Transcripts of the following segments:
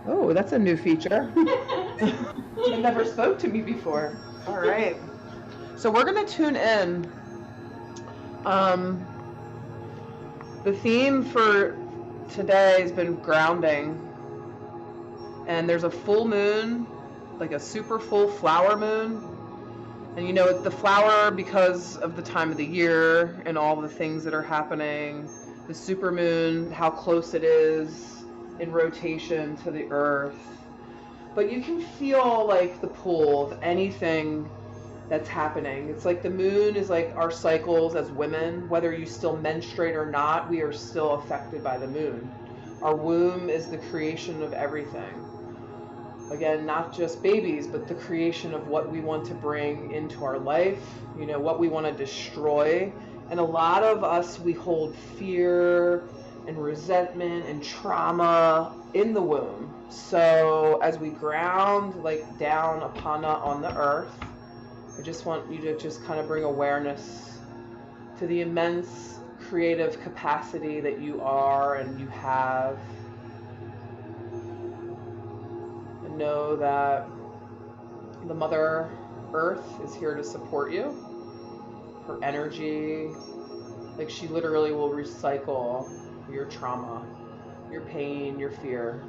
Oh, that's a new feature. It never spoke to me before. All right. So we're going to tune in. The theme for today has been grounding. And there's a full moon, like a super full flower moon. And you know, the flower, because of the time of the year and all the things that are happening, the supermoon, how close it is in rotation to the earth. But you can feel like the pull of anything that's happening. It's like the moon is like our cycles as women. Whether you still menstruate or not, we are still affected by the moon. Our womb is the creation of everything. Again, not just babies, but the creation of what we want to bring into our life, you know, what we want to destroy. And a lot of us, we hold fear and resentment and trauma in the womb. So as we ground like down apana on the earth, I just want you to just kind of bring awareness to the immense creative capacity that you are and you have. And know that the Mother Earth is here to support you. Her energy, like she literally will recycle your trauma, your pain, your fear.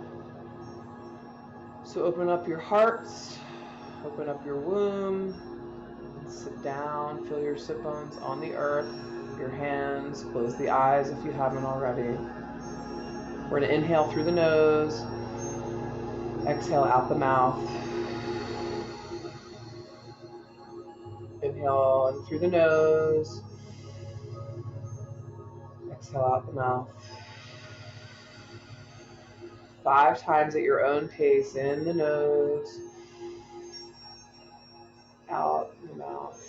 So open up your hearts, open up your womb, sit down, feel your sit bones on the earth, your hands, close the eyes if you haven't already. We're going to inhale through the nose, exhale out the mouth. Inhale in through the nose, exhale out the mouth. 5 times at your own pace, in the nose, out the mouth.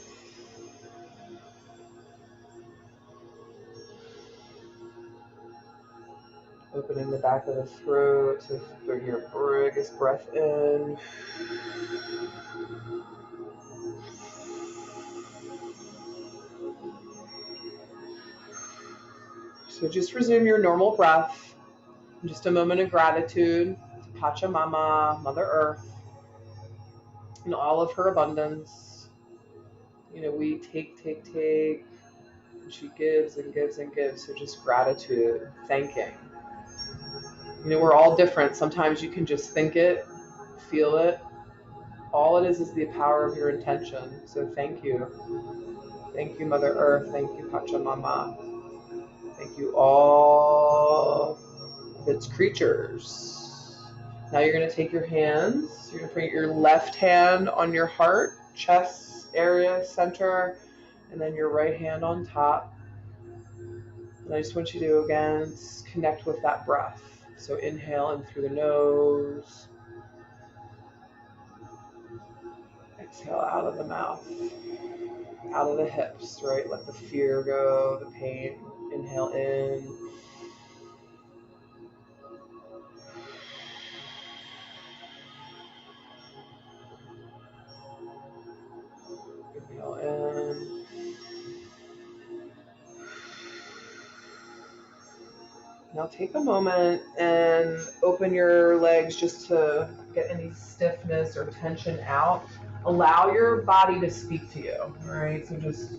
Opening the back of the throat to bring your biggest breath in. So just resume your normal breath. Just a moment of gratitude to Pachamama, Mother Earth, and all of her abundance. You know, we take, and she gives and gives and gives. So just gratitude, thanking. You know, we're all different. Sometimes you can just think it, feel it. All it is the power of your intention. So thank you. Thank you, Mother Earth. Thank you, Pachamama. Thank you, all of its creatures. Now you're going to take your hands. You're going to put your left hand on your heart, chest area, center, and then your right hand on top. And I just want you to, again, connect with that breath. So inhale in through the nose. Exhale out of the mouth. Out of the hips, right? Let the fear go, the pain. Inhale in. Inhale in. Now take a moment and open your legs just to get any stiffness or tension out. Allow your body to speak to you, all right? So just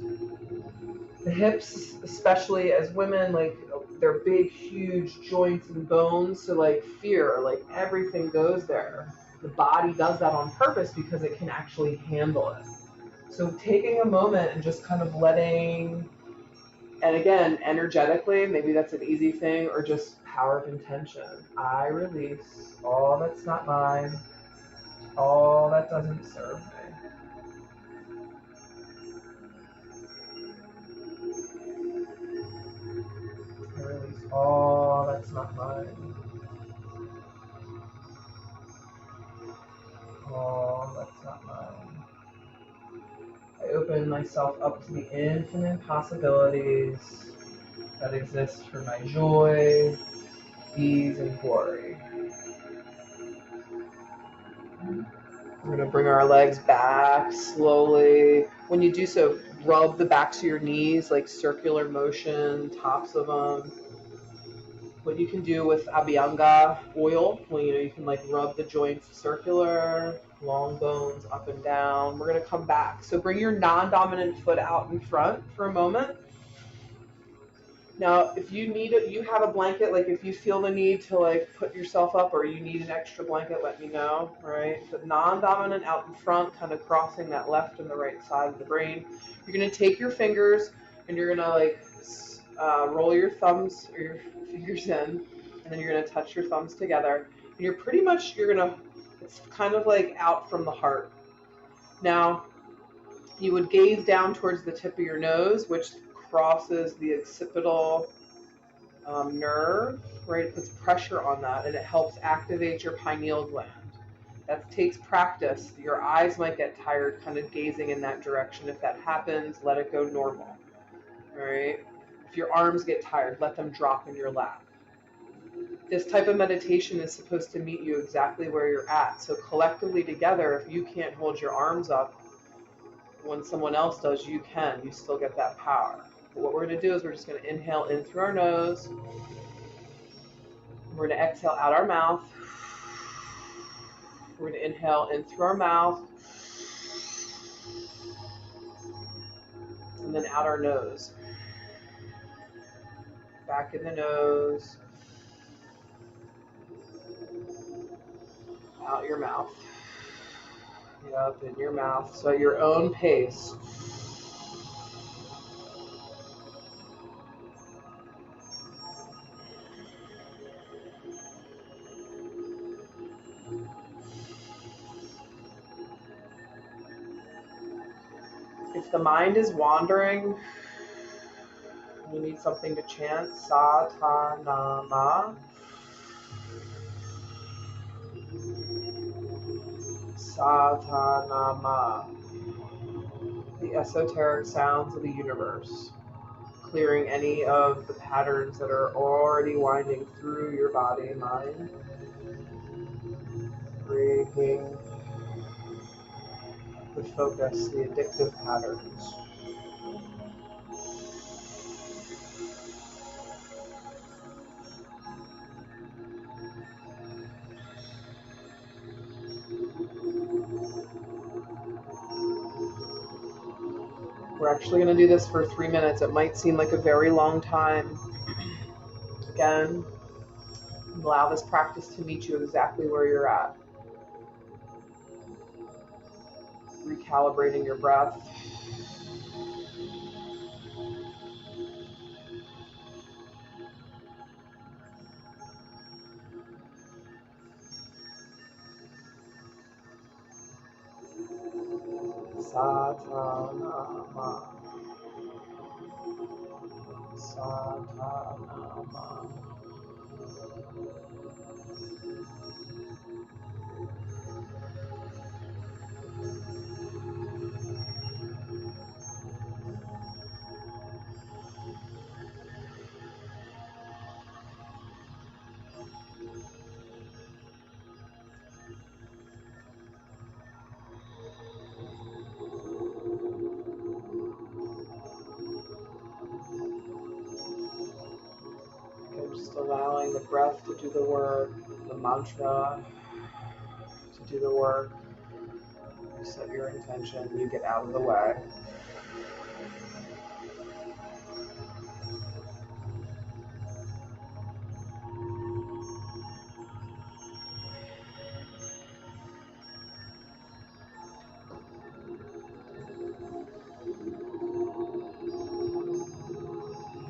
the hips, especially as women, like they're big, huge joints and bones. So like fear, like everything goes there. The body does that on purpose because it can actually handle it. So taking a moment and just kind of letting, and again, energetically, maybe that's an easy thing, or just power of intention. I release all that's not mine, all that doesn't serve me. I release all that's not mine, all that's not mine. I open myself up to the infinite possibilities that exist for my joy, ease, and glory. We're going to bring our legs back slowly. When you do so, rub the backs of your knees, like circular motion, tops of them. what you can do with abhyanga oil. Well, you know, you can like rub the joints circular, long bones up and down. We're gonna come back. So bring your non-dominant foot out in front for a moment. Now, if you need it, you have a blanket, like if you feel the need to like put yourself up or you need an extra blanket, let me know, right? But non-dominant out in front, kind of crossing that left and the right side of the brain. You're going to take your fingers and you're going to like roll your thumbs or your fingers in, and then you're going to touch your thumbs together. And you're pretty much, it's kind of like out from the heart. Now, you would gaze down towards the tip of your nose, which crosses the occipital nerve, right? It puts pressure on that and it helps activate your pineal gland. That takes practice. Your eyes might get tired kind of gazing in that direction. If that happens, let it go normal, all right? If your arms get tired, let them drop in your lap. This type of meditation is supposed to meet you exactly where you're at. So collectively together, if you can't hold your arms up, when someone else does, you can. You still get that power. But what we're going to do is we're just going to inhale in through our nose. We're going to exhale out our mouth. We're going to inhale in through our mouth. And then out our nose. Back in the nose. Out your mouth. Yep, in your mouth. So at your own pace. If the mind is wandering, you need something to chant. Sa ta na ma. Sa ta na ma. The esoteric sounds of the universe, clearing any of the patterns that are already winding through your body and mind, breaking the focus, the addictive patterns. We're actually going to do this for 3 minutes. It might seem like a very long time. Again, allow this practice to meet you exactly where you're at. Recalibrating your breath. Sa ta na ma. Sa ta na ma. Just allowing the breath to do the work, the mantra to do the work. You set your intention, you get out of the way.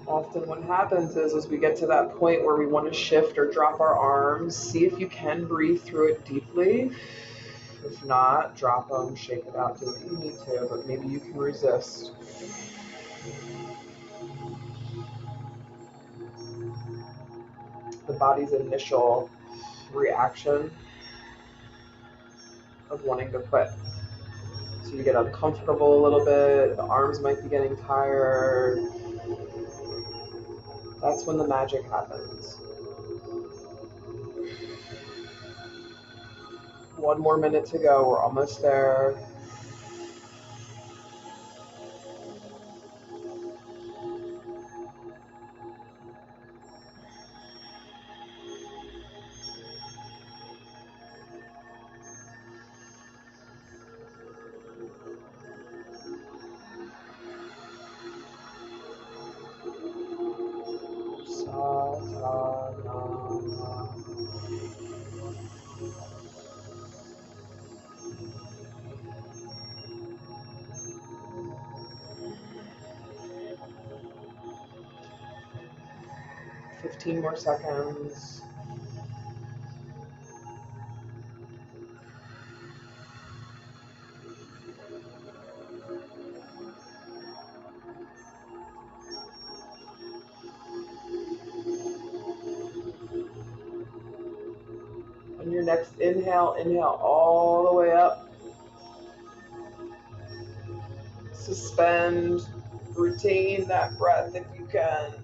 Often what happens is as we get to that point where we want to shift or drop our arms, see if you can breathe through it deeply. If not, drop them, shake it out, do what you need to, but maybe you can resist. The body's initial reaction of wanting to quit. So you get uncomfortable a little bit, the arms might be getting tired. That's when the magic happens. 1 more minute to go, we're almost there. 15 more seconds. On your next inhale, inhale all the way up. Suspend, retain that breath if you can.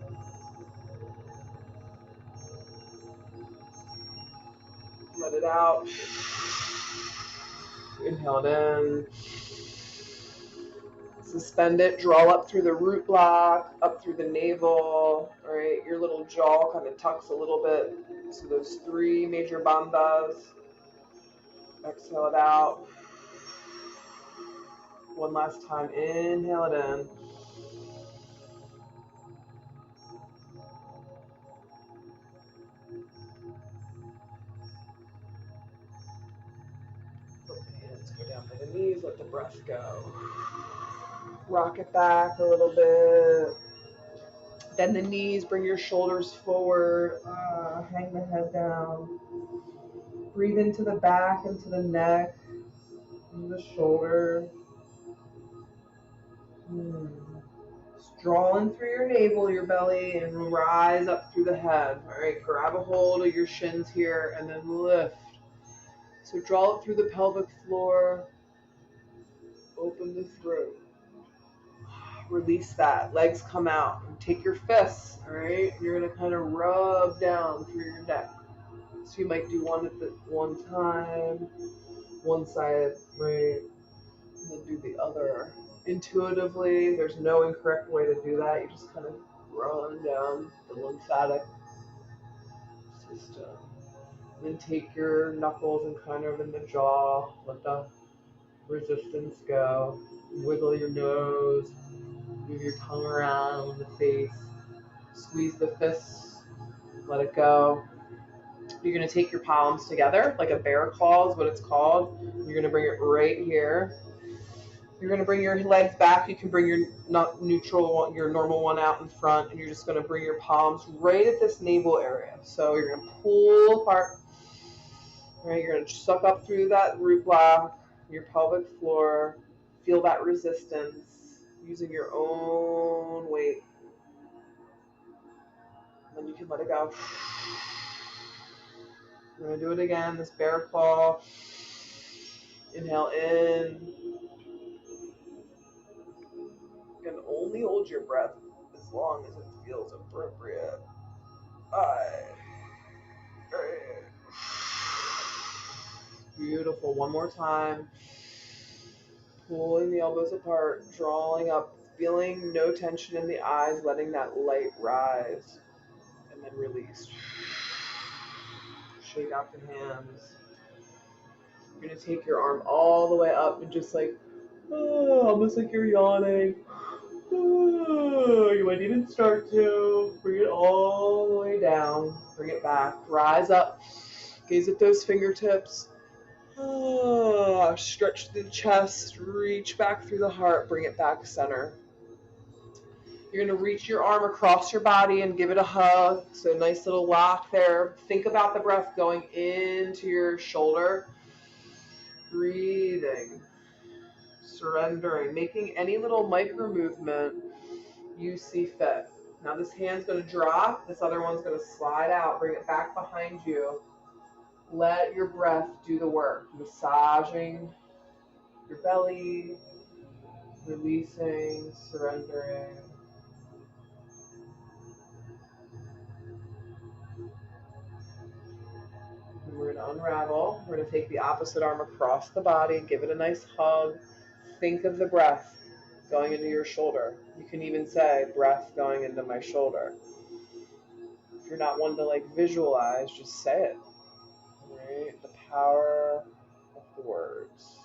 Let it out. Inhale it in. Suspend it, draw up through the root block, up through the navel, all right? Your little jaw kind of tucks a little bit. So those 3 major bandhas. Exhale it out. One last time, inhale it in. Let the hands go down by the knees, let the breath go. Rock it back a little bit. Bend the knees, bring your shoulders forward. Hang the head down. Breathe into the back, into the neck, into the shoulder. Just draw in through your navel, your belly, and rise up through the head. All right, grab a hold of your shins here and then lift. So draw up through the pelvic floor. Open the throat. Release that. Legs come out. And take your fists, all right? You're going to kind of rub down through your neck. So you might do one at the one time, one side, right? And then do the other. Intuitively, there's no incorrect way to do that. You just kind of run down the lymphatic system. Then take your knuckles and kind of in the jaw, let the resistance go. Wiggle your nose, move your tongue around the face, squeeze the fists, let it go. You're going to take your palms together, like a bear claw is what it's called. You're going to bring it right here. You're going to bring your legs back. You can bring your neutral one, your normal one out in front, and you're just going to bring your palms right at this navel area. So you're going to pull apart. Right, you're going to suck up through that root block, your pelvic floor. Feel that resistance using your own weight. And then you can let it go. We're going to do it again, this bear claw. Inhale in. You can only hold your breath as long as it feels appropriate. Beautiful. One more time. Pulling the elbows apart, drawing up, feeling no tension in the eyes, letting that light rise, and then release. Shake out the hands. You're going to take your arm all the way up and just like, almost like you're yawning. You might even start to bring it all the way down. Bring it back. Rise up. Gaze at those fingertips. Stretch the chest. Reach back through the heart. Bring it back center. You're going to reach your arm across your body and give it a hug. So nice little lock there. Think about the breath going into your shoulder. Breathing. Surrendering. Making any little micro movement you see fit. Now this hand's going to drop. This other one's going to slide out. Bring it back behind you. Let your breath do the work. Massaging your belly. Releasing. Surrendering. And we're going to unravel. We're going to take the opposite arm across the body. Give it a nice hug. Think of the breath going into your shoulder. You can even say, breath going into my shoulder. If you're not one to like visualize, just say it. Right? The power of the words.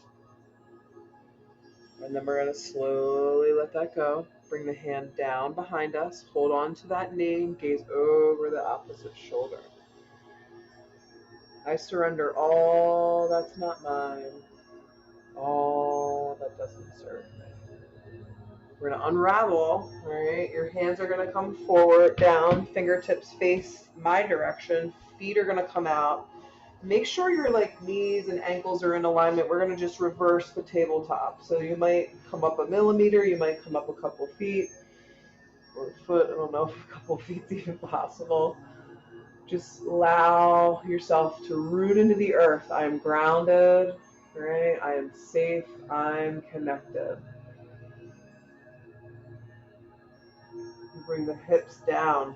And then we're going to slowly let that go. Bring the hand down behind us. Hold on to that knee and gaze over the opposite shoulder. I surrender all that's not mine. All that doesn't serve me. We're going to unravel, all right? Your hands are going to come forward, down, fingertips face my direction. Feet are going to come out. Make sure your knees and ankles are in alignment. We're going to just reverse the tabletop. So you might come up a millimeter, you might come up a couple feet or a foot. I don't know if a couple feet's even possible. Just allow yourself to root into the earth. I am grounded, right? I am safe. I'm connected. You bring the hips down,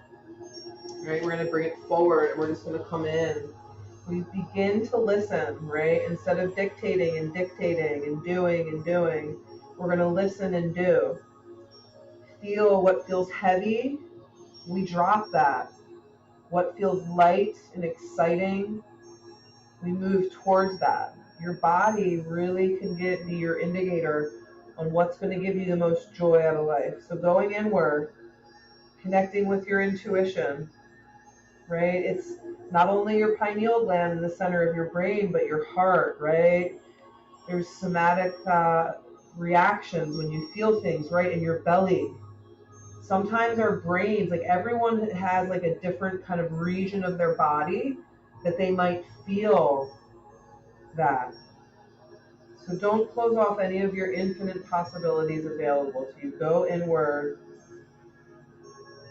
right? We're going to bring it forward and we're just going to come in. We begin to listen, right? Instead of dictating and doing, we're going to listen and do. Feel what feels heavy, we drop that. What feels light and exciting, we move towards that. Your body really can be your indicator on what's going to give you the most joy out of life. So going inward, connecting with your intuition, right? It's not only your pineal gland in the center of your brain, but your heart, right? There's somatic reactions when you feel things, right, in your belly. Sometimes our brains, everyone has a different kind of region of their body that they might feel that. So don't close off any of your infinite possibilities available to you. Go inward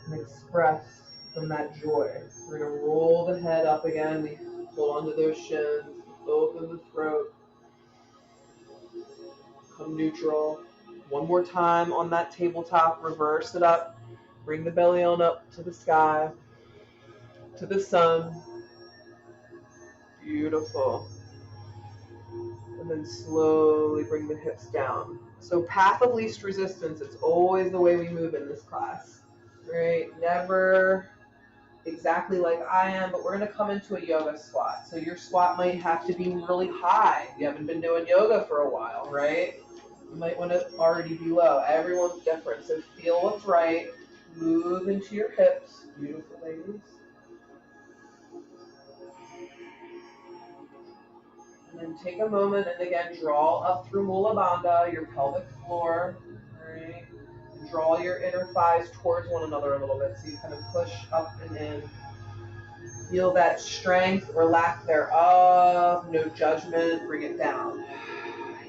and express from that joy. We're going to roll the head up again. We hold onto those shins, open the throat, come neutral. One more time on that tabletop, reverse it up. Bring the belly on up to the sky, to the sun. Beautiful. And then slowly bring the hips down. So path of least resistance, it's always the way we move in this class, right? Never exactly like I am, but we're going to come into a yoga squat. So your squat might have to be really high. You haven't been doing yoga for a while, right? You might want to already be low. Everyone's different. So feel what's right. Move into your hips. Beautiful, ladies. And then take a moment and again draw up through Mula Bandha, your pelvic floor. Right? And draw your inner thighs towards one another a little bit. So you kind of push up and in. Feel that strength or lack thereof. No judgment. Bring it down.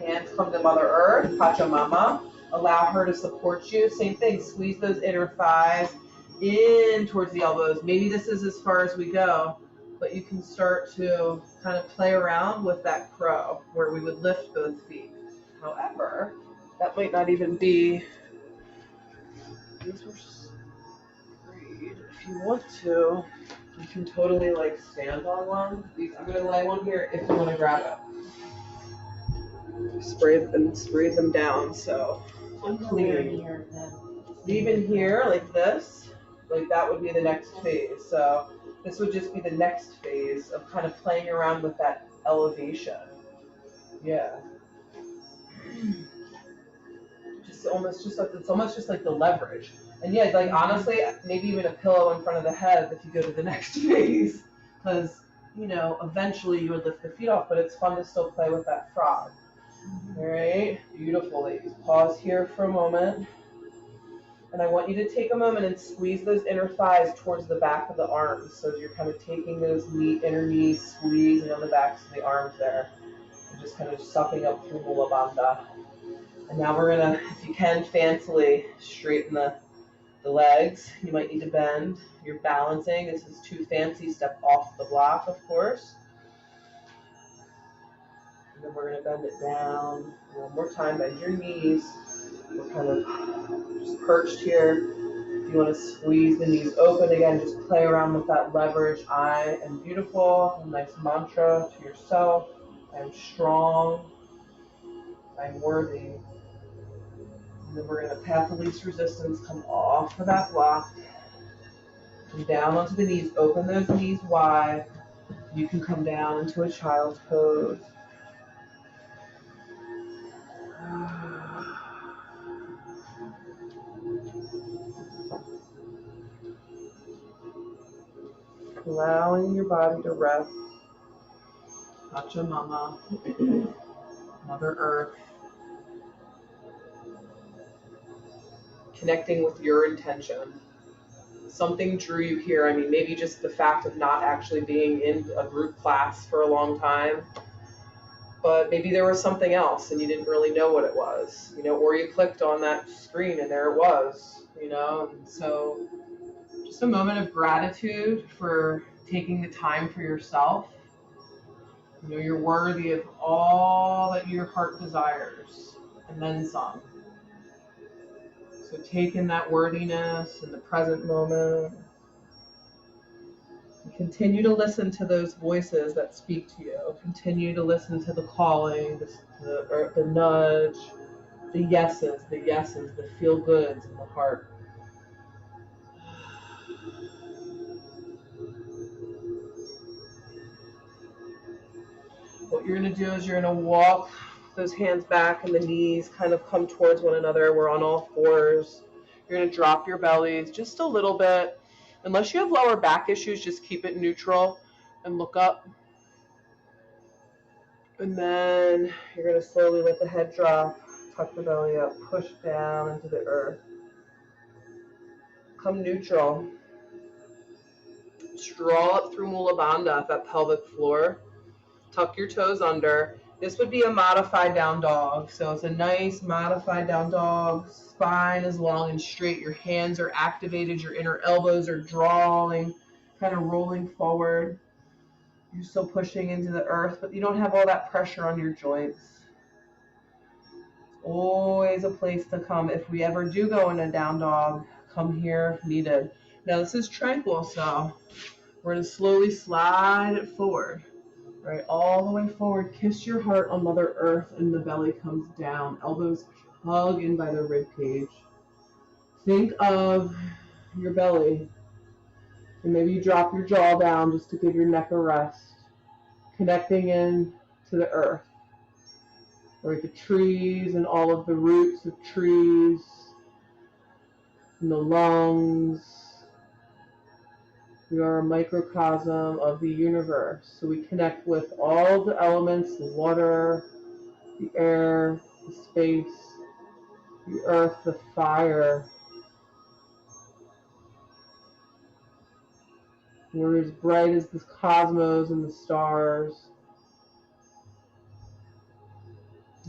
Hands come to Mother Earth, Pachamama. Allow her to support you. Same thing, squeeze those inner thighs in towards the elbows. Maybe this is as far as we go, but you can start to kind of play around with that crow where we would lift both feet. However, that might not even be, these were great. If you want to, you can totally stand on one. I'm going to lay one here if you want to grab it. Spray them down so clean. Even here like this, that would be the next phase. So this would just be the next phase of kind of playing around with that elevation. Yeah. It's almost just like the leverage. And yeah, honestly, maybe even a pillow in front of the head if you go to the next phase, because eventually you would lift the feet off, but it's fun to still play with that frog. All right, beautiful, ladies. Pause here for a moment. And I want you to take a moment and squeeze those inner thighs towards the back of the arms. So you're kind of taking those inner knees, squeezing on the backs of the arms there. And just kind of sucking up through Mula Bandha. And now we're going to, if you can, fancily straighten the legs. You might need to bend. You're balancing. This is too fancy. Step off the block, of course. And then we're going to bend it down. One more time, bend your knees. We're kind of just perched here. If you want to squeeze the knees open again, just play around with that leverage. I am beautiful. A nice mantra to yourself. I am strong. I'm worthy. And then we're going to path of least resistance, come off of that block. Come down onto the knees. Open those knees wide. You can come down into a child's pose. Allowing your body to rest. Pachamama, Mother Earth. connecting with your intention. Something drew you here. I mean, maybe just the fact of not actually being in a group class for a long time, but maybe there was something else and you didn't really know what it was, or you clicked on that screen and there it was, and so just a moment of gratitude for taking the time for yourself. You're worthy of all that your heart desires and then some. So take in that worthiness in the present moment. And continue to listen to those voices that speak to you. Continue to listen to the calling, the nudge, the yeses, the feel goods in the heart. What you're going to do is you're going to walk those hands back and the knees kind of come towards one another. We're on all fours. You're going to drop your bellies just a little bit. Unless you have lower back issues, just keep it neutral and look up. And then you're going to slowly let the head drop, tuck the belly up, push down into the earth. Come neutral. Draw up through Mula Bandha, that pelvic floor. Tuck your toes under. This would be a modified down dog. So it's a nice modified down dog. Spine is long and straight. Your hands are activated. Your inner elbows are drawing, kind of rolling forward. You're still pushing into the earth, but you don't have all that pressure on your joints. Always a place to come. If we ever do go in a down dog, come here if needed. Now this is tranquil, so we're going to slowly slide it forward. Right, all the way forward. Kiss your heart on Mother Earth and the belly comes down. Elbows hug in by the rib cage. Think of your belly. And maybe you drop your jaw down just to give your neck a rest. Connecting in to the earth. Right, the trees and all of the roots of trees. And the lungs. We are a microcosm of the universe. So we connect with all the elements, the water, the air, the space, the earth, the fire. We're as bright as the cosmos and the stars.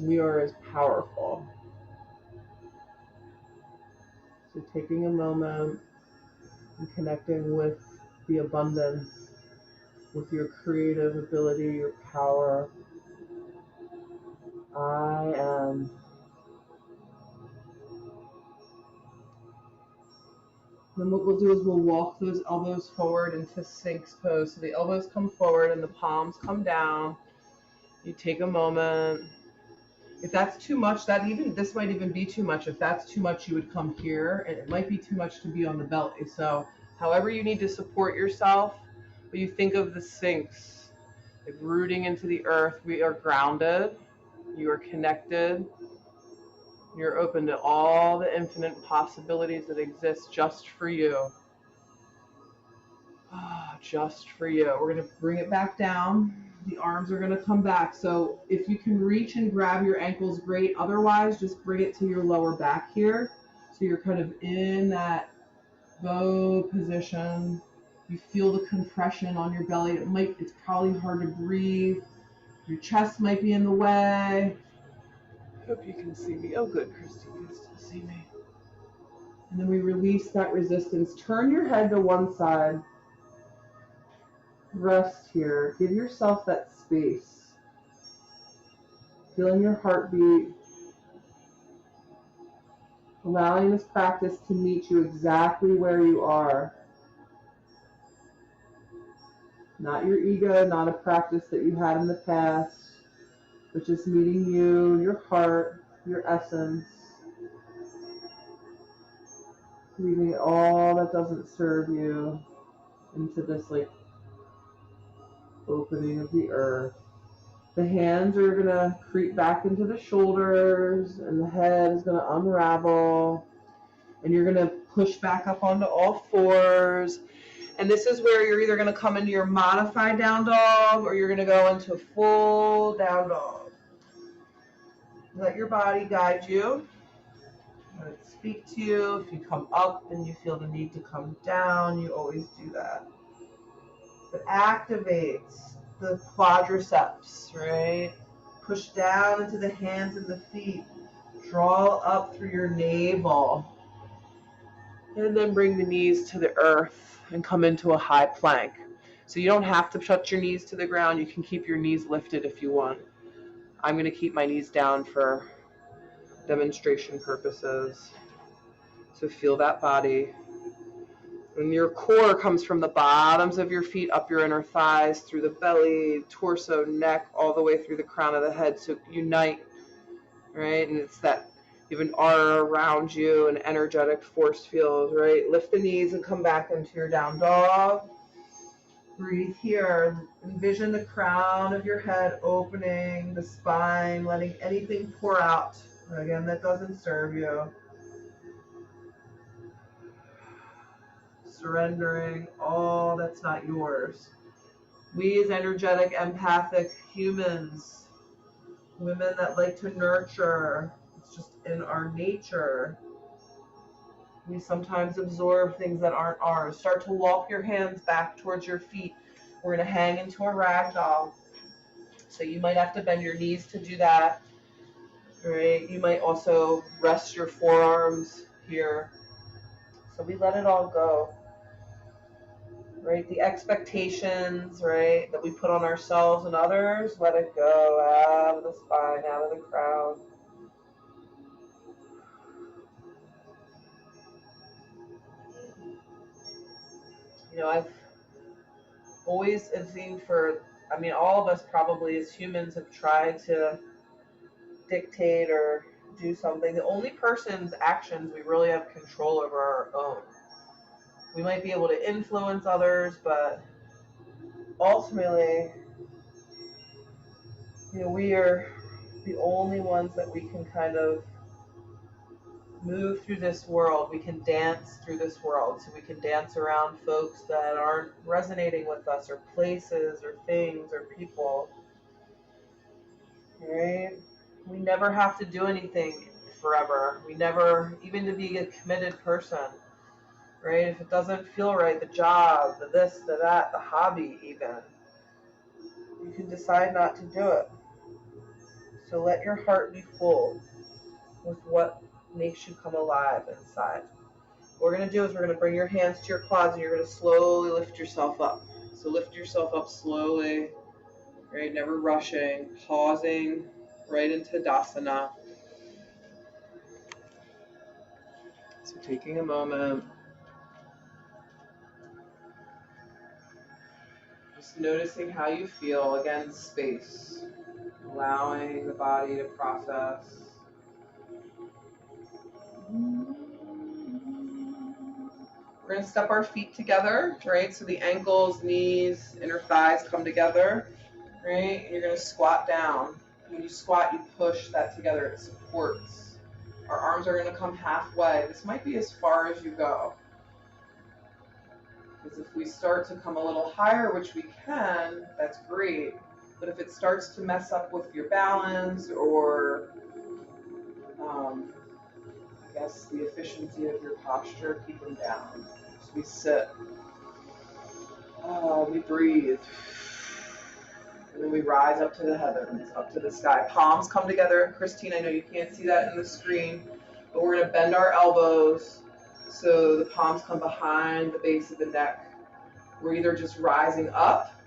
We are as powerful. So taking a moment and connecting with the abundance, with your creative ability, your power. I am. Then what we'll do is we'll walk those elbows forward into Sphinx pose. So the elbows come forward and the palms come down. You take a moment. If that's too much, this might even be too much. If that's too much, you would come here, and it might be too much to be on the belly. So however you need to support yourself, but you think of the Sphinx, like rooting into the earth. We are grounded. You are connected. You're open to all the infinite possibilities that exist just for you. Just for you. We're going to bring it back down. The arms are going to come back. So if you can reach and grab your ankles, great. Otherwise, just bring it to your lower back here. So you're kind of in that bow position. You feel the compression on your belly. It's probably hard to breathe. Your chest might be in the way. Hope you can see me. Oh, good, Christy, you can still see me. And then we release that resistance. Turn your head to one side. Rest here. Give yourself that space. Feeling your heartbeat. Allowing this practice to meet you exactly where you are. Not your ego, not a practice that you had in the past, but just meeting you, your heart, your essence. Leaving all that doesn't serve you into this opening of the earth. The hands are going to creep back into the shoulders and the head is going to unravel. And you're going to push back up onto all fours. And this is where you're either going to come into your modified down dog or you're going to go into a full down dog. Let your body guide you. Let it speak to you. If you come up and you feel the need to come down, you always do that. It activates the quadriceps, right? Push down into the hands and the feet. Draw up through your navel. And then bring the knees to the earth and come into a high plank. So you don't have to touch your knees to the ground. You can keep your knees lifted if you want. I'm going to keep my knees down for demonstration purposes. So feel that body. And your core comes from the bottoms of your feet, up your inner thighs, through the belly, torso, neck, all the way through the crown of the head. So unite, right? And it's that you have an aura around you, an energetic force field, right? Lift the knees and come back into your down dog. Breathe here. Envision the crown of your head opening, the spine, letting anything pour out, again, that doesn't serve you. Surrendering all that's not yours. We as energetic, empathic humans, women that like to nurture, it's just in our nature. We sometimes absorb things that aren't ours. Start to walk your hands back towards your feet. We're going to hang into a ragdoll. So you might have to bend your knees to do that. Right? You might also rest your forearms here. So we let it all go. Right? The expectations, right, that we put on ourselves and others, let it go out of the spine, out of the crown. You know, I've always seen all of us probably as humans have tried to dictate or do something. The only person's actions we really have control over are our own. We might be able to influence others, but ultimately, you know, we are the only ones that we can kind of move through this world. We can dance through this world. So we can dance around folks that aren't resonating with us, or places or things or people. Right? We never have to do anything forever. We never, even to be a committed person, right? If it doesn't feel right, the job, the this, the that, the hobby even, you can decide not to do it. So let your heart be full with what makes you come alive inside. What we're going to do is we're going to bring your hands to your quads and you're going to slowly lift yourself up. So lift yourself up slowly, right? Never rushing, pausing right into Tadasana. So taking a moment, just noticing how you feel. Again, space, allowing the body to process. We're going to step our feet together, right? So the ankles, knees, inner thighs come together, right? And you're going to squat down. When you squat, you push that together. It supports. Our arms are going to come halfway. This might be as far as you go. Because if we start to come a little higher, which we can, that's great. But if it starts to mess up with your balance or, I guess, the efficiency of your posture, keep them down. So we sit. We breathe. And then we rise up to the heavens, up to the sky. Palms come together. Christine, I know you can't see that in the screen, but we're going to bend our elbows so the palms come behind the base of the neck. We're either just rising up,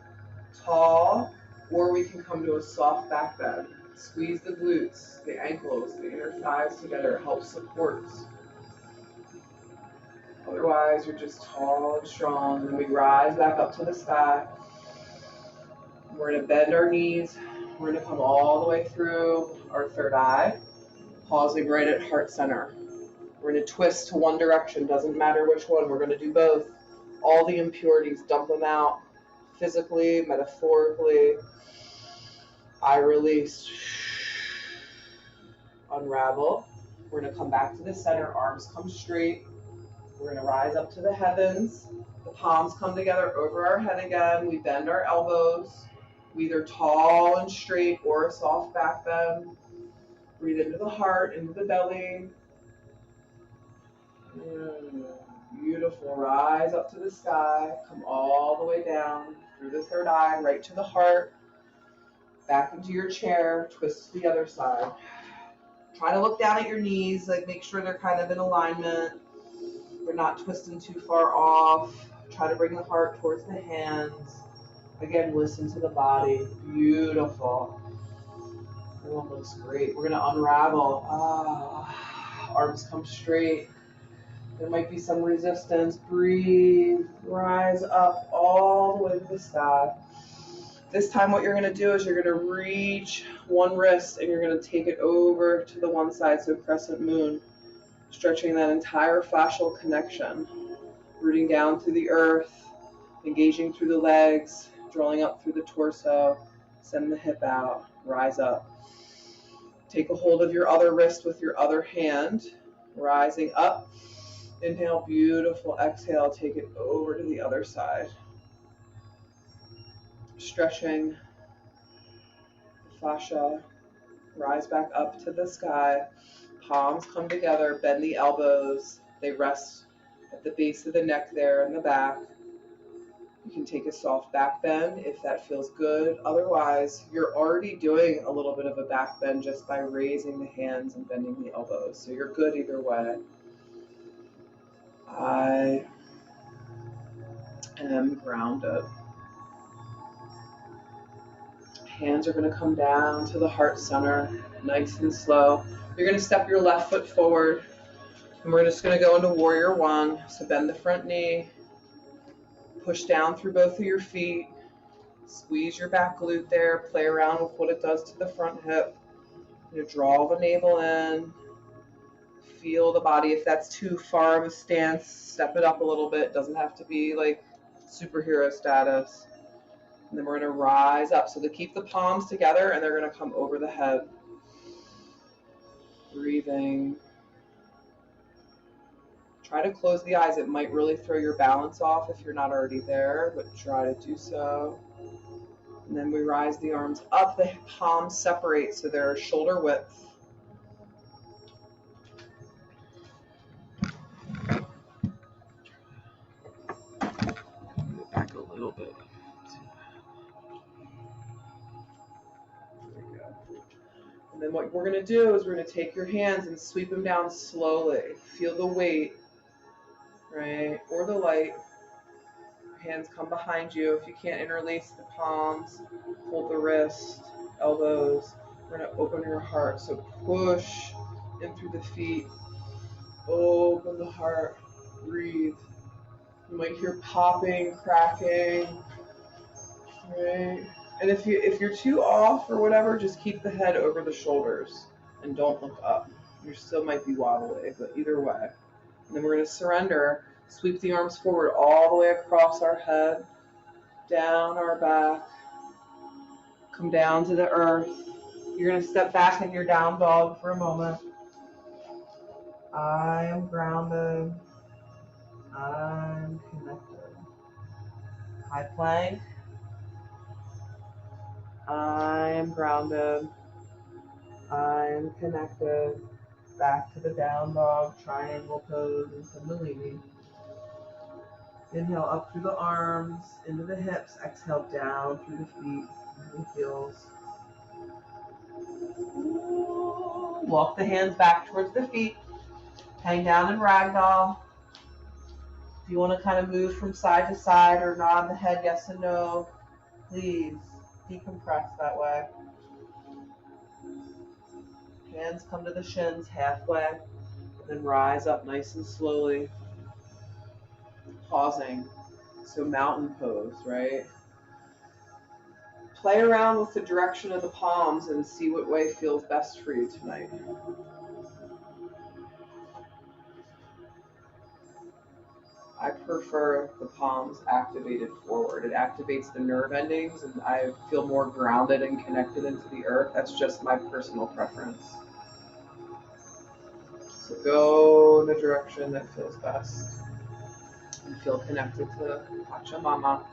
tall, or we can come to a soft back bend. Squeeze the glutes, the ankles, the inner thighs together. It helps supports. Otherwise, you're just tall and strong. And we rise back up to the sky. We're going to bend our knees. We're going to come all the way through our third eye, pausing right at heart center. We're going to twist to one direction. Doesn't matter which one. We're going to do both. All the impurities, dump them out. Physically, metaphorically. Eye release. Unravel. We're going to come back to the center. Arms come straight. We're going to rise up to the heavens. The palms come together over our head again. We bend our elbows. We either tall and straight or a soft back bend. Breathe into the heart, into the belly. Beautiful. Rise up to the sky. Come all the way down through the third eye, right to the heart. Back into your chair. Twist to the other side. Try to look down at your knees. Like make sure they're kind of in alignment. They're not twisting too far off. Try to bring the heart towards the hands. Again, listen to the body. Beautiful. Everyone looks great. We're going to unravel. Arms come straight. There might be some resistance. Breathe. Rise up all the way to the sky. This time what you're going to do is you're going to reach one wrist and you're going to take it over to the one side, so crescent moon. Stretching that entire fascial connection. Rooting down through the earth. Engaging through the legs. Drawing up through the torso. Send the hip out. Rise up. Take a hold of your other wrist with your other hand. Rising up. Inhale, beautiful. Exhale, take it over to the other side. Stretching the fascia. Rise back up to the sky. Palms come together. Bend the elbows. They rest at the base of the neck there in the back. You can take a soft back bend if that feels good. Otherwise, you're already doing a little bit of a back bend just by raising the hands and bending the elbows. So you're good either way. I am grounded. Hands are going to come down to the heart center, nice and slow. You're going to step your left foot forward, and we're just going to go into warrior one. So bend the front knee, push down through both of your feet, squeeze your back glute there, play around with what it does to the front hip. You draw the navel in, feel the body. If that's too far of a stance, step it up a little bit. It doesn't have to be like superhero status. And then we're going to rise up. So to keep the palms together, and they're going to come over the head. Breathing. Try to close the eyes. It might really throw your balance off if you're not already there, but try to do so. And then we rise the arms up. The palms separate so they're shoulder width. Move it back a little bit. There we go. And then what we're going to do is we're going to take your hands and sweep them down slowly. Feel the weight, right? Or the light. Hands come behind you. If you can't interlace the palms, hold the wrist, elbows. We're going to open your heart. So push in through the feet. Open the heart. Breathe. You might hear popping, cracking, right? And if you're too off or whatever, just keep the head over the shoulders and don't look up. You still might be wobbly, but either way. And then we're going to surrender. Sweep the arms forward all the way across our head, down our back, come down to the earth. You're going to step back in your down dog for a moment. I am grounded. I'm connected. High plank. I am grounded. I am connected. Back to the down dog, triangle pose, and kundalini. Inhale up through the arms, into the hips. Exhale down through the feet, and the heels. Walk the hands back towards the feet. Hang down in ragdoll. If you want to kind of move from side to side or nod the head yes and no, please decompress that way. Hands come to the shins halfway, and then rise up nice and slowly. Pausing. So mountain pose, right? Play around with the direction of the palms and see what way feels best for you tonight. I prefer the palms activated forward. It activates the nerve endings and I feel more grounded and connected into the earth. That's just my personal preference. So go in the direction that feels best. And feel connected to Pachamama.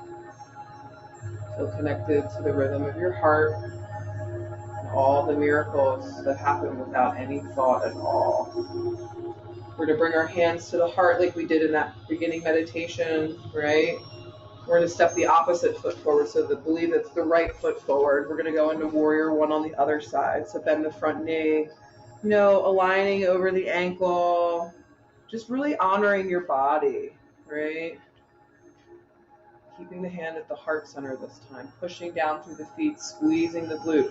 Feel connected to the rhythm of your heart and all the miracles that happen without any thought at all. We're going to bring our hands to the heart like we did in that beginning meditation, right? We're going to step the opposite foot forward, so that believe it's the right foot forward. We're going to go into warrior one on the other side. So bend the front knee, aligning over the ankle, just really honoring your body, right? Keeping the hand at the heart center this time, pushing down through the feet, squeezing the glute,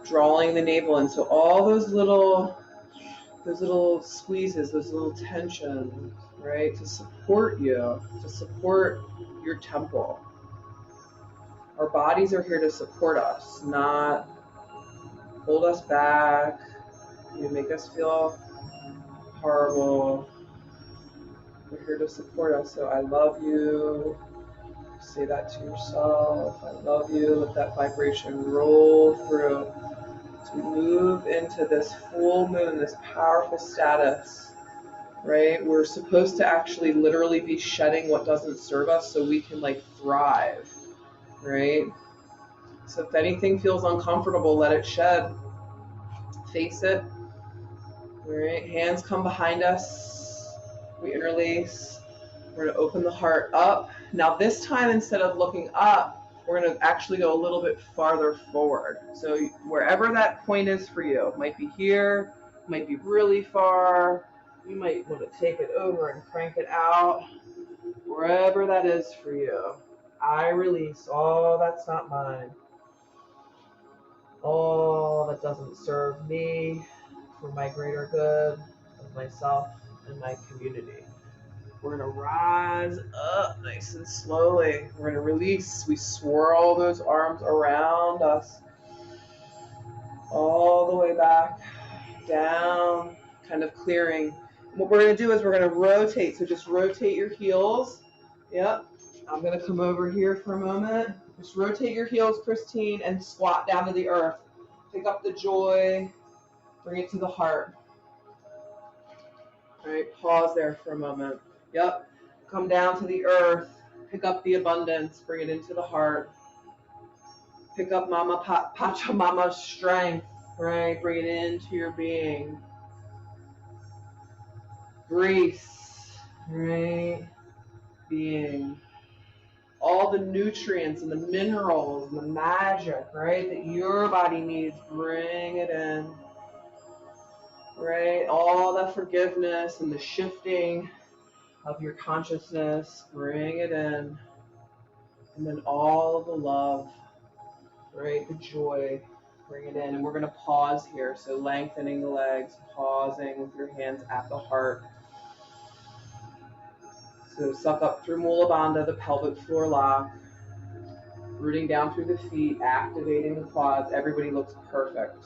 drawing the navel in. So all those little squeezes, those little tensions, right, to support you, to support your temple. Our bodies are here to support us, not hold us back, make us feel horrible. They're here to support us. So I love you. Say that to yourself. I love you. Let that vibration roll through. As we move into this full moon, this powerful status, right? We're supposed to actually literally be shedding what doesn't serve us so we can thrive, right? So if anything feels uncomfortable, let it shed. Face it. All right, hands come behind us. We interlace. We're going to open the heart up. Now this time, instead of looking up, we're going to actually go a little bit farther forward. So wherever that point is for you, it might be here, might be really far. You might want to take it over and crank it out. Wherever that is for you. I release all that's not mine. All that doesn't serve me for my greater good of myself and my community. We're going to rise up nice and slowly. We're going to release. We swirl those arms around us all the way back down, kind of clearing. What we're going to do is we're going to rotate. So just rotate your heels. Yep. I'm going to come over here for a moment. Just rotate your heels, Christine, and squat down to the earth. Pick up the joy. Bring it to the heart. All right, pause there for a moment. Yep. Come down to the earth. Pick up the abundance. Bring it into the heart. Pick up Pachamama's strength. Right? Bring it into your being. Grace. Right? Being. All the nutrients and the minerals and the magic, right, that your body needs, bring it in. Right? All the forgiveness and the shifting of your consciousness, bring it in. And then all of the love, right, the joy, bring it in. And we're going to pause here. So lengthening the legs, pausing with your hands at the heart. So suck up through Mula Bandha, the pelvic floor lock. Rooting down through the feet, activating the quads. Everybody looks perfect.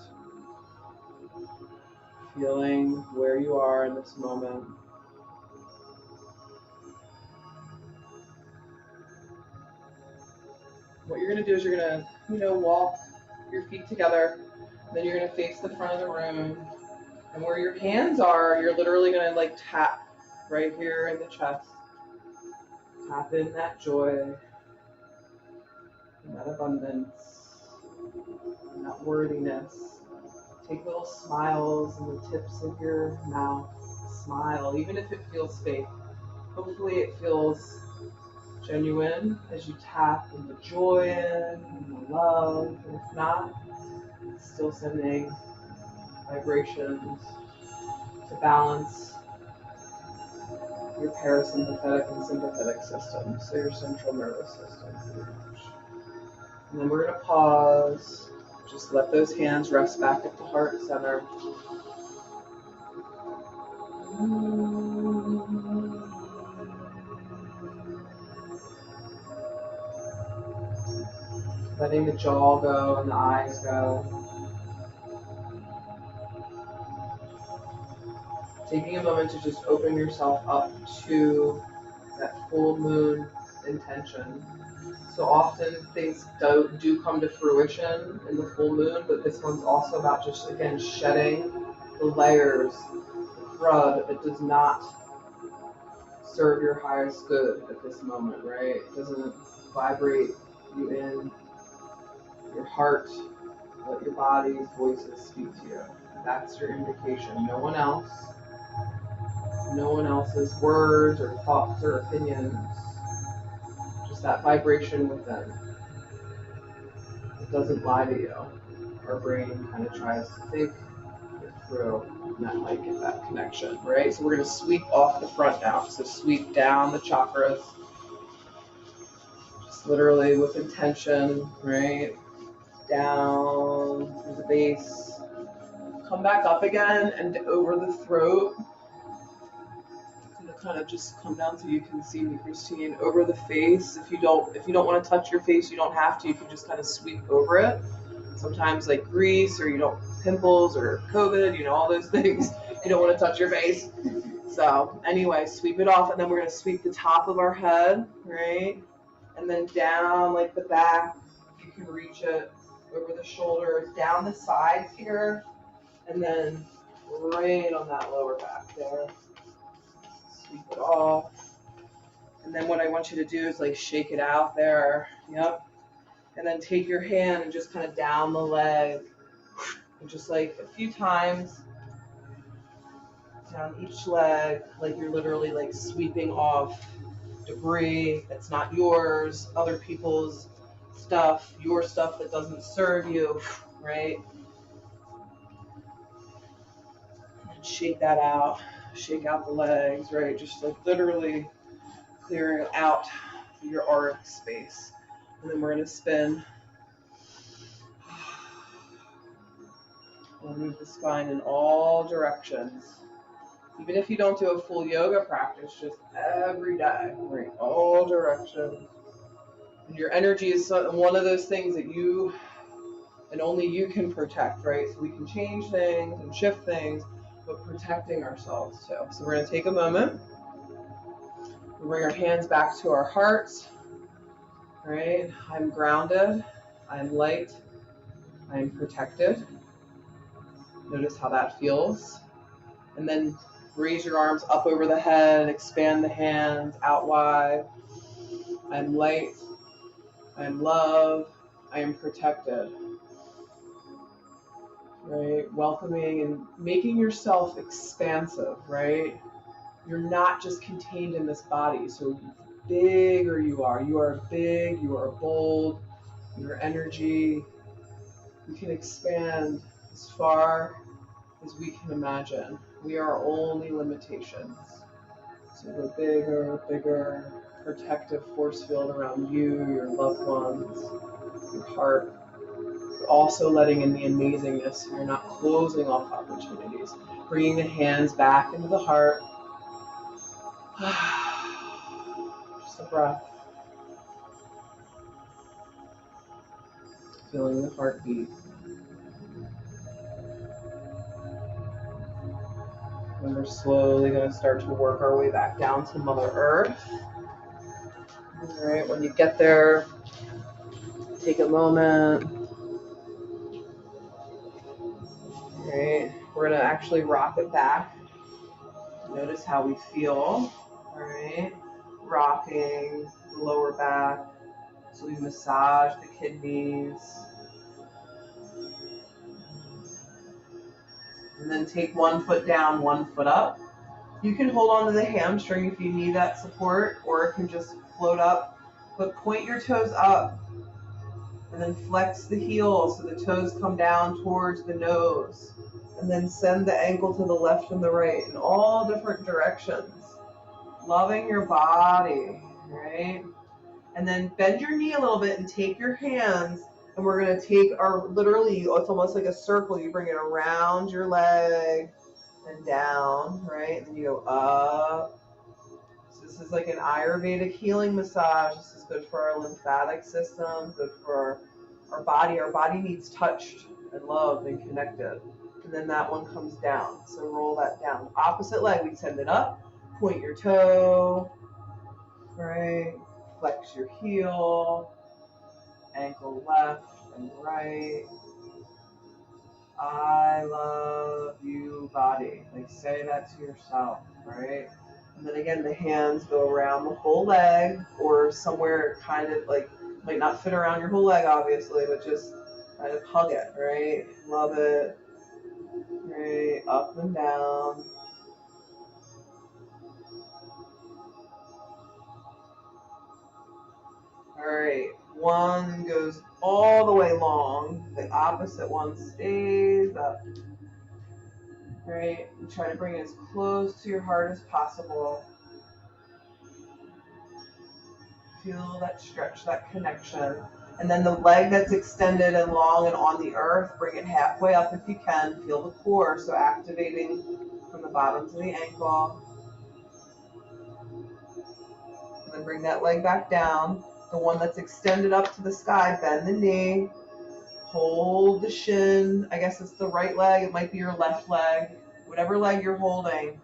Feeling where you are in this moment. What you're going to do is you're going to, walk your feet together. Then you're going to face the front of the room. And where your hands are, you're literally going to tap right here in the chest. Tap in that joy, and that abundance, and that worthiness. Take little smiles in the tips of your mouth. Smile, even if it feels fake. Hopefully it feels genuine as you tap in the joy and the love. And if not, it's still sending vibrations to balance your parasympathetic and sympathetic system, so your central nervous system. And then we're going to pause. Just let those hands rest back at the heart center. Letting the jaw go and the eyes go. Taking a moment to just open yourself up to that full moon intention. So often things do come to fruition in the full moon, but this one's also about just, again, shedding the layers, the crud that does not serve your highest good at this moment, right? It doesn't vibrate you in your heart. Let your body's voices speak to you. That's your indication. No one else. No one else's words or thoughts or opinions. Just that vibration within. It doesn't lie to you. Our brain kind of tries to think it through, and that might get that connection, right? So we're going to sweep off the front now. So sweep down the chakras, just literally with intention, right? Down through the base. Come back up again and over the throat. I'm gonna kind of just come down so you can see me, Christine. Over the face. If you don't want to touch your face, you don't have to. You can just kind of sweep over it. Sometimes like grease or pimples or COVID, all those things. You don't want to touch your face. So anyway, sweep it off, and then we're gonna sweep the top of our head, right? And then down like the back. You can reach it over the shoulders, down the sides here. And then right on that lower back there. Sweep it off. And then what I want you to do is like shake it out there. Yep. And then take your hand and just kind of down the leg. And just like a few times down each leg, like you're literally like sweeping off debris that's not yours, other people's stuff, your stuff that doesn't serve you, right? And shake that out. Shake out the legs, right? Just like literally clearing out your auric space. And then we're going to spin. We'll move the spine in all directions. Even if you don't do a full yoga practice, just every day, right? All directions. And your energy is one of those things that you and only you can protect, right? So we can change things and shift things, but protecting ourselves too. So we're going to take a moment. We'll bring our hands back to our hearts, right? I'm grounded. I'm light. I'm protected. Notice how that feels. And then raise your arms up over the head, expand the hands out wide. I'm light. I'm love. I am protected. Right? Welcoming and making yourself expansive, right? You're not just contained in this body. So bigger you are big, you are bold, your energy, you can expand as far as we can imagine. We are our only limitations. So go bigger, bigger, protective force field around you, your loved ones, your heart. But also letting in the amazingness so you're not closing off opportunities. Bringing the hands back into the heart. Just a breath. Feeling the heartbeat. And we're slowly going to start to work our way back down to Mother Earth. All right, when you get there, take a moment. All right, we're going to actually rock it back. Notice how we feel. All right, rocking the lower back. So we massage the kidneys. And then take one foot down, one foot up. You can hold on to the hamstring if you need that support, or it can just float up. But point your toes up and then flex the heels so the toes come down towards the nose. And then send the ankle to the left and the right in all different directions. Loving your body, right? And then bend your knee a little bit and take your hands, and we're going to take our, literally, it's almost like a circle. You bring it around your leg and down, right? And then you go up. So this is like an Ayurvedic healing massage. This is good for our lymphatic system, good for our body. Our body needs touched and loved and connected. And then that one comes down. So roll that down. Opposite leg, we send it up. Point your toe, right? Flex your heel, ankle left and right. I love you, body. Like, say that to yourself, right? And then again, the hands go around the whole leg, or somewhere kind of like, might not fit around your whole leg, obviously, but just kind of hug it, right? Love it. Right, up and down. All right, one goes all the way long. The opposite one stays up. All right, and try to bring it as close to your heart as possible. Feel that stretch, that connection. And then the leg that's extended and long and on the earth, bring it halfway up if you can. Feel the core, so activating from the bottom to the ankle. And then bring that leg back down. The one that's extended up to the sky, bend the knee. Hold the shin. I guess it's the right leg. It might be your left leg. Whatever leg you're holding,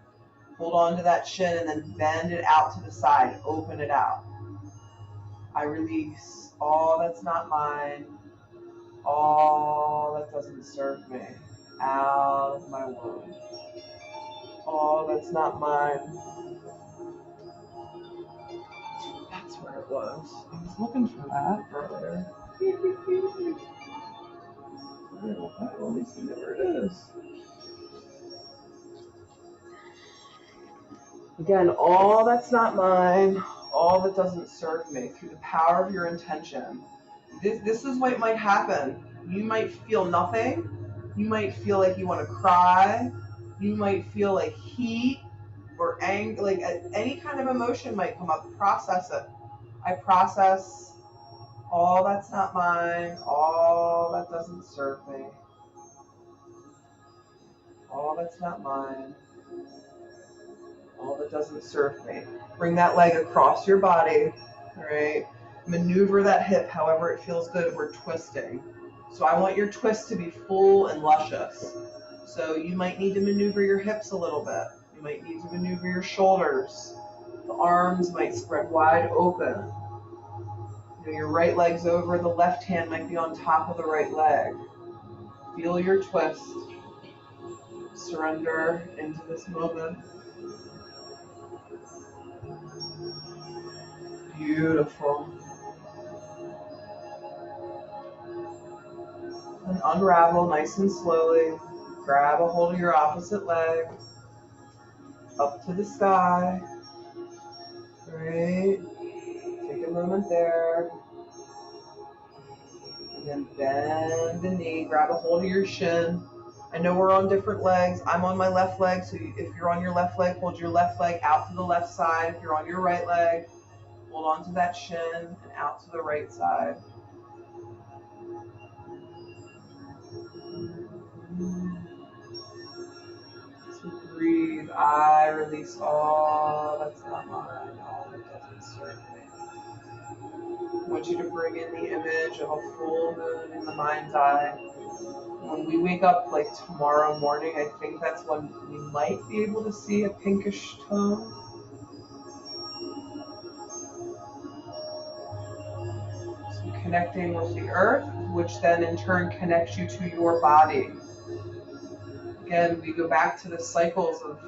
hold on to that shin and then bend it out to the side. Open it out. I release all that's not mine, all that doesn't serve me, out of my wound. All that's not mine. That's where it was. I was looking for that earlier. Let me see where it is. Again, all that's not mine, all that doesn't serve me, through the power of your intention. This is what might happen. You might feel nothing. You might feel like you want to cry. You might feel like heat or anger, like any kind of emotion might come up. Process it. I process all that's not mine, all that doesn't serve me, all that's not mine, all that doesn't serve me. Bring that leg across your body, all right? Maneuver that hip however it feels good. We're twisting. So I want your twist to be full and luscious. So you might need to maneuver your hips a little bit. You might need to maneuver your shoulders. The arms might spread wide open. Your right leg's over, the left hand might be on top of the right leg. Feel your twist. Surrender into this moment. Beautiful. And unravel nice and slowly. Grab a hold of your opposite leg. Up to the sky. Great. Take a moment there. And then bend the knee. Grab a hold of your shin. I know we're on different legs. I'm on my left leg, so if you're on your left leg, hold your left leg out to the left side. If you're on your right leg, hold on to that shin and out to the right side. So breathe. I release all that's not mine, all that doesn't serve me. I want you to bring in the image of a full moon in the mind's eye. When we wake up like tomorrow morning, I think that's when we might be able to see a pinkish tone. So connecting with the earth, which then in turn connects you to your body. Again, we go back to the cycles of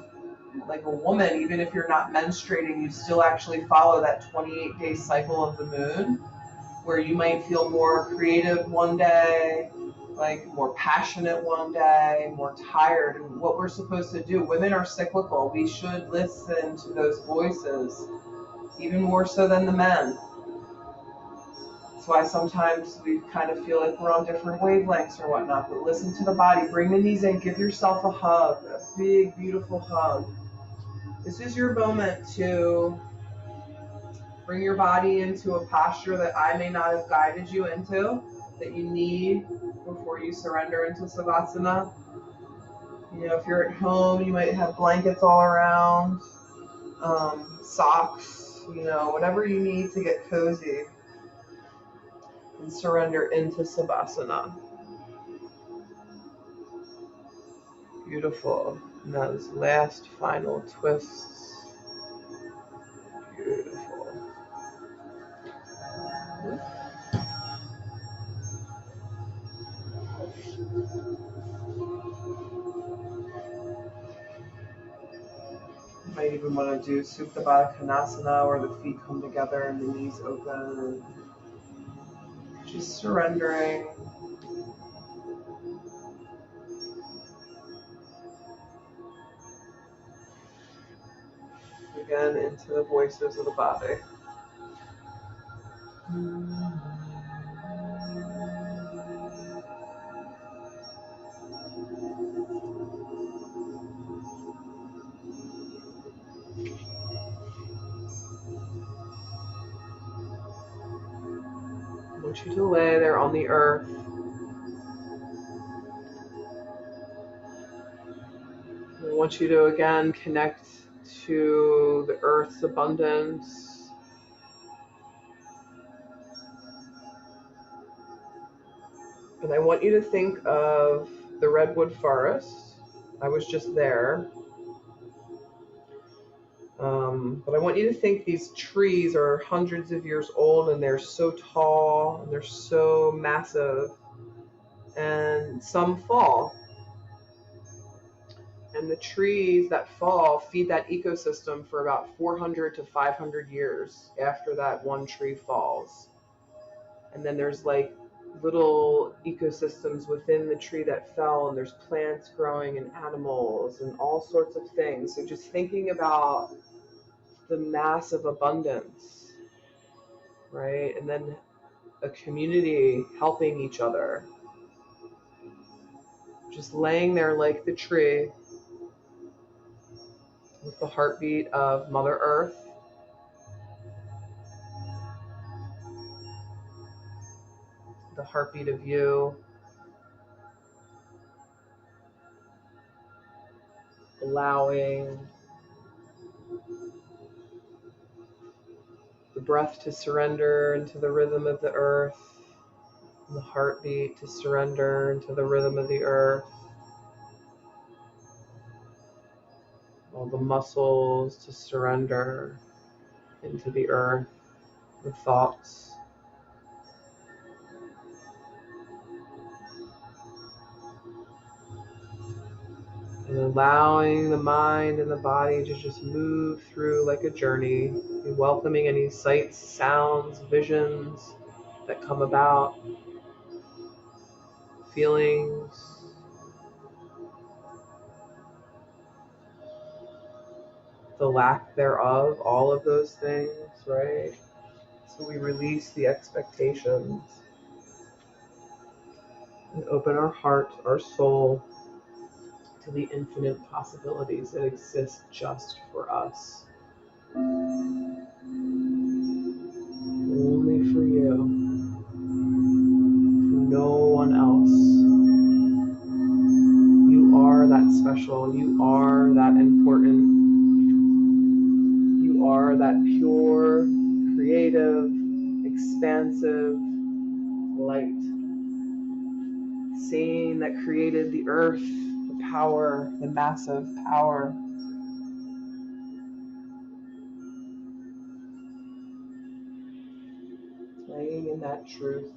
like a woman, even if you're not menstruating, you still actually follow that 28-day cycle of the moon, where you might feel more creative one day, like more passionate one day, more tired. And what we're supposed to do, women are cyclical. We should listen to those voices, even more so than the men. That's why sometimes we kind of feel like we're on different wavelengths or whatnot, but listen to the body. Bring the knees in, give yourself a hug, a big, beautiful hug. This is your moment to bring your body into a posture that I may not have guided you into, that you need before you surrender into Savasana. You know, if you're at home, you might have blankets all around, socks, you know, whatever you need to get cozy and surrender into Savasana. Beautiful. And those last final twists. Beautiful. You might even want to do Supta Baddha Konasana, where the feet come together and the knees open. Just surrendering. Again, into the voices of the body. I want you to lay there on the earth. I want you to again connect to the earth's abundance. And I want you to think of the Redwood Forest. I was just there. But I want you to think these trees are hundreds of years old and they're so tall and they're so massive, and some fall. And the trees that fall feed that ecosystem for about 400 to 500 years after that one tree falls. And then there's like little ecosystems within the tree that fell, and there's plants growing and animals and all sorts of things. So just thinking about the massive abundance, right? And then a community helping each other. Just laying there like the tree with the heartbeat of Mother Earth. The heartbeat of you. Allowing the breath to surrender into the rhythm of the earth. And the heartbeat to surrender into the rhythm of the earth. All the muscles to surrender into the earth. The thoughts. And allowing the mind and the body to just move through like a journey, and welcoming any sights, sounds, visions that come about, feelings, the lack thereof, all of those things, right? So we release the expectations and open our heart, our soul, to the infinite possibilities that exist just for us. Only for you, for no one else. You are that special. You are that important. You are that pure, creative, expansive light. Same that created the earth, the power, the massive power. Playing in that truth.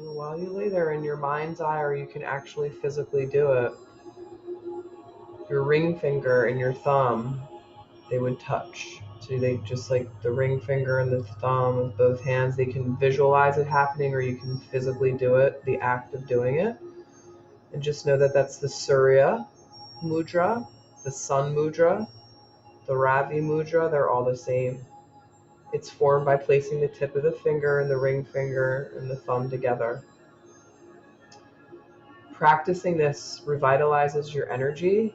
While you lay there in your mind's eye, or you can actually physically do it, your ring finger and your thumb, they would touch. So they just like the ring finger and the thumb with both hands, they can visualize it happening, or you can physically do it, the act of doing it. And just know that that's the Surya mudra, the Sun mudra, the Ravi mudra, they're all the same. It's formed by placing the tip of the finger and the ring finger and the thumb together. Practicing this revitalizes your energy,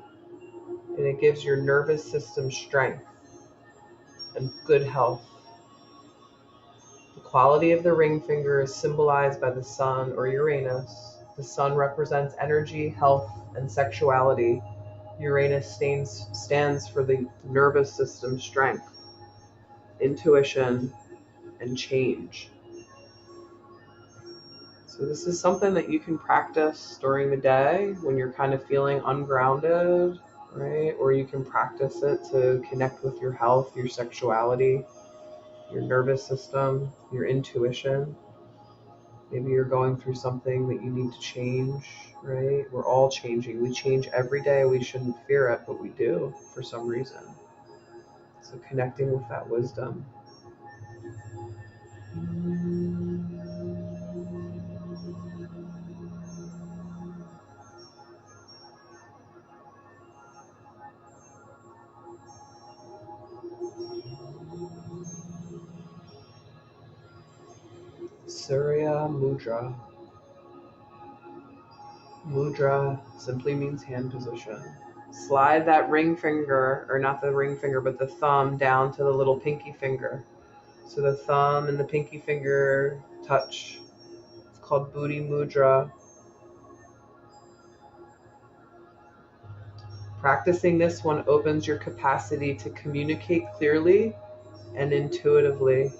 and it gives your nervous system strength and good health. The quality of the ring finger is symbolized by the sun or Uranus. The sun represents energy, health, and sexuality. Uranus stands for the nervous system strength, intuition, and change. So this is something that you can practice during the day when you're kind of feeling ungrounded, right? Or you can practice it to connect with your health, your sexuality, your nervous system, your intuition. Maybe you're going through something that you need to change, right? We're all changing. We change every day. We shouldn't fear it, but we do for some reason. So connecting with that wisdom. Surya Mudra. Mudra simply means hand position. Slide that ring finger, or not the ring finger, but the thumb down to the little pinky finger. So the thumb and the pinky finger touch. It's called Buddhi Mudra. Practicing this one opens your capacity to communicate clearly and intuitively.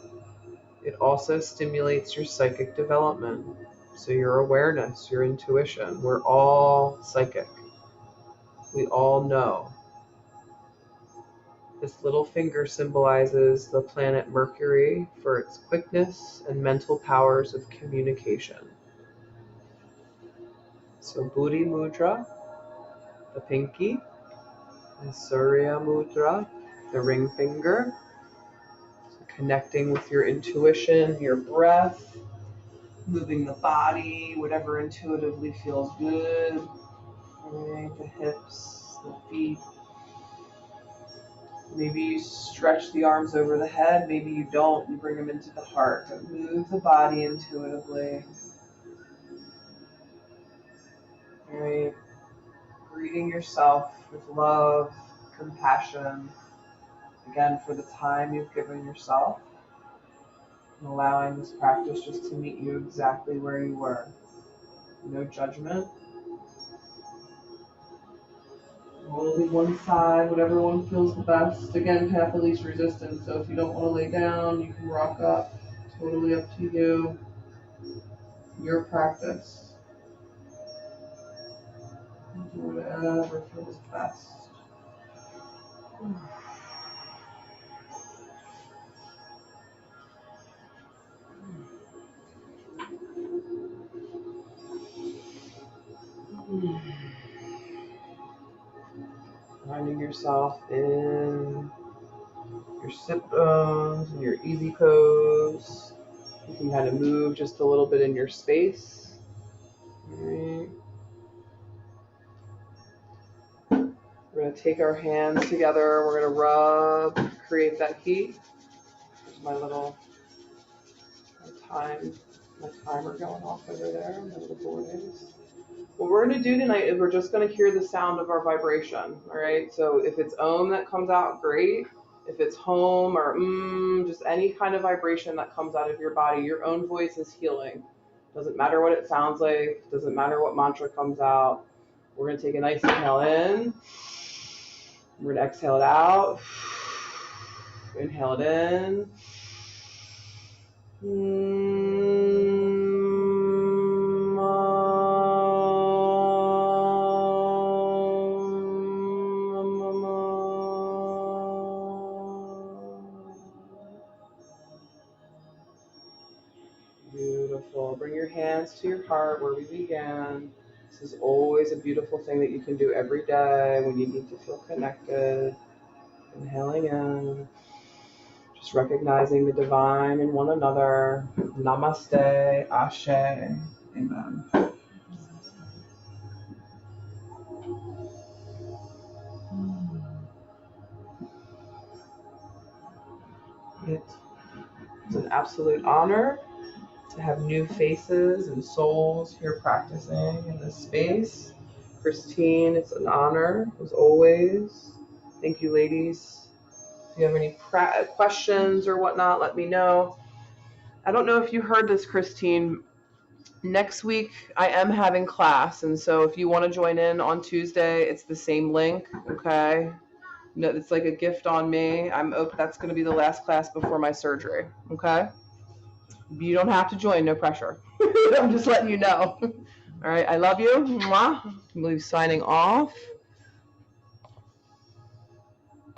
It also stimulates your psychic development. So your awareness, your intuition. We're all psychic. We all know. This little finger symbolizes the planet Mercury for its quickness and mental powers of communication. So Buddhi Mudra, the pinky, and Surya Mudra, the ring finger. So connecting with your intuition, your breath, moving the body, whatever intuitively feels good. Right, the hips, the feet. Maybe you stretch the arms over the head, maybe you don't, you bring them into the heart. But move the body intuitively. Right. Greeting yourself with love, compassion, again, for the time you've given yourself, and allowing this practice just to meet you exactly where you were. No judgment. Only one side, whatever one feels the best. Again, path of least resistance. So if you don't want to lay down, you can rock up. Totally up to you. Your practice. Do whatever feels best. Finding yourself in your sit bones and your easy pose. You can kind of move just a little bit in your space. All right. We're going to take our hands together. We're going to rub, create that heat. There's my little my timer going off over there. My little board is. What we're going to do tonight is we're just going to hear the sound of our vibration. All right. So if it's om that comes out, great. If it's home or just any kind of vibration that comes out of your body, your own voice is healing. Doesn't matter what it sounds like. Doesn't matter what mantra comes out. We're going to take a nice inhale in. We're going to exhale it out. Inhale it in. Beautiful. Bring your hands hands to your heart where we began. This is always a beautiful thing that you can do every day when you need to feel connected. Inhaling in, just recognizing the divine in one another. Namaste, Ashe, Amen. It's an absolute honor to have new faces and souls here practicing in this space. Christine, it's an honor as always. Thank you, ladies. If you have any questions or whatnot, let me know. I don't know if you heard this, Christine. Next week, I am having class, and so if you want to join in on Tuesday, it's the same link, okay? No, it's like a gift on me. That's going to be the last class before my surgery, okay? You don't have to join, no pressure. I'm just letting you know. All right, I love you. Mwah. I'm going to be signing off.